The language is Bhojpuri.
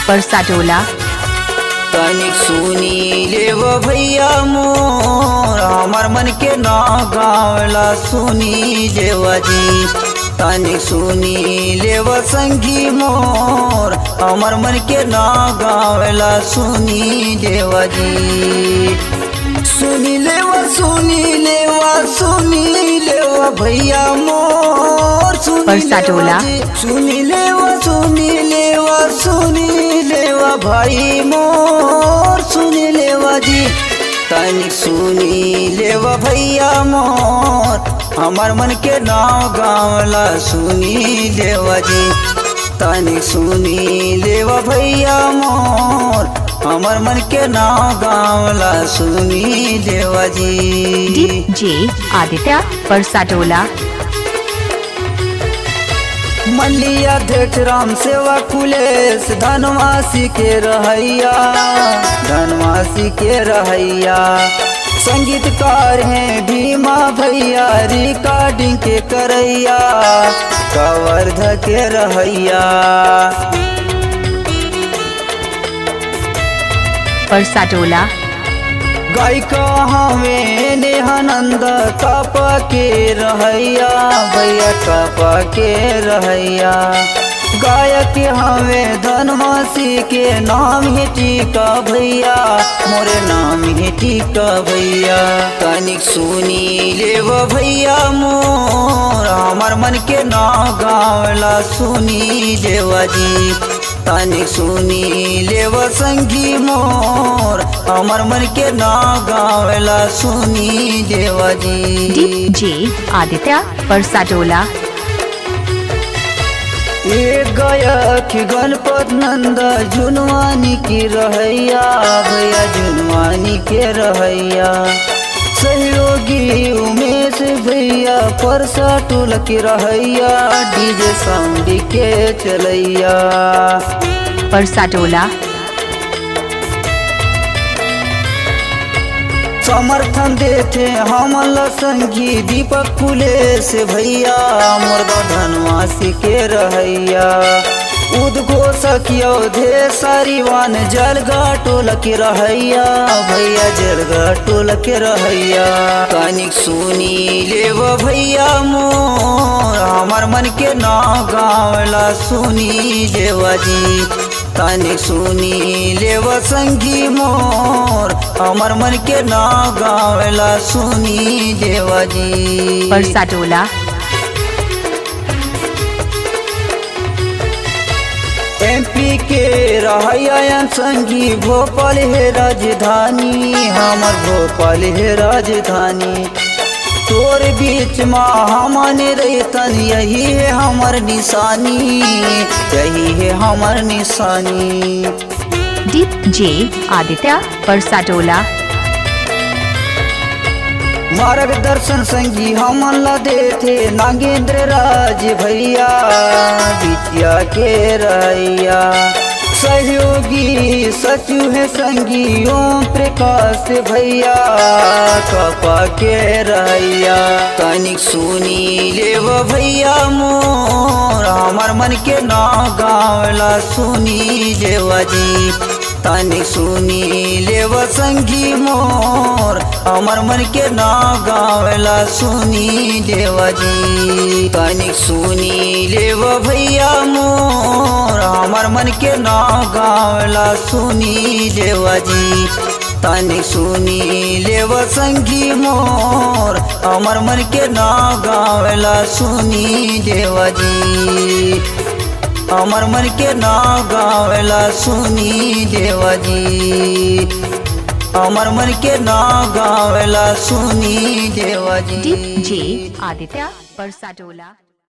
परसाटोला। तनिक सुनी लेव भैया मोर हमार मन के ना गावला सुनी देवाजी। तनिक सुनी लेव संगी मोर हमार मन के ना गावला सुनी देवाजी। सुनी लेवा भैया मोर परसाटोला। सुनी लेवा भाई मोर सुनी लेवा जी। तनिक सुनी लेवा भैया मोर हमार मन के नाव गावला सुनी देवा जी। तनिक सुनी लेवा भैया मोर हमार मन के नाव गावला सुनी देवा जी। डीजे आदित्य परसाटोला। मंडली अध्यक्ष राम सेवा कुलेश धनवासी के रहैया। संगीतकार हैं भीमा भैया रिकॉर्डिंग के करैया कवर्ध के रहैया। परसाटोला। गायक हमें नेहानंद कप के रहैया भैया कप के रहैया। गायक हमें धनवासी के नाम ही टीका भैया मोरे नाम ही टीका भैया। तनिक सुनी लेव भैया मोर हमार मन के ना गावला सुनी देवा जी। तनिक सुनी लेव संगी मोर हमार मन के ना गावला सुनी देवा जी। डीजे आदित्य परसाटोला। एक गायक गणपत नंद जुनवानी की रहैया भैया जुनवानी के रहैया। सहयोगी उमेश भैया परसाटोला की रहैया डीजे साउंड के चलैया। परसाटोला। समर्थन देते हमला संगी दीपक कुलेश भैया मुर्गा धनवासी के रहैया। उद्घोषक योधे सारीवान जलगा टोल के रहैया भैया जलगा टोल के रहैया। तनिक सुनी लेव भैया मोर हमार मन के ना गावला सुनी देवा जी। तनिक सुनी लेव संगी मोर हमार मन के ना गावला सुनी देवा जी। परसाटोला। एमपी के रहैया संगी भोपाल है राजधानी हमार भोपाल है राजधानी। तोर बीच में हमने रहतन यही है हमार निशानी यही है हमार निशानी। डीजे आदित्य परसाटोला। मार्गदर्शन संगी हमला देते नागेंद्र राज भैया बिटिया के रैया। सहयोगी सचिव है संगी ओम प्रकाश भैया कपा के रहैया। तनिक सुनी लेव भैया मोर हमार मन के ना गावला सुनी देवा जी। तनिक सुनी लेव संगी मोर हमार मन के ना गावला सुनी देवा जी। तनिक सुनी लेव भैया मोर हमार मन के ना गावला सुनी देवा जी। तनिक सुनी लेव संगी मोर हमार मन के ना गावला सुनी देवा जी। हमार मन के ना गावला सुनी देवा जी। हमार मन के ना गावला सुनी देवा जी। डीजे आदित्य परसाटोला।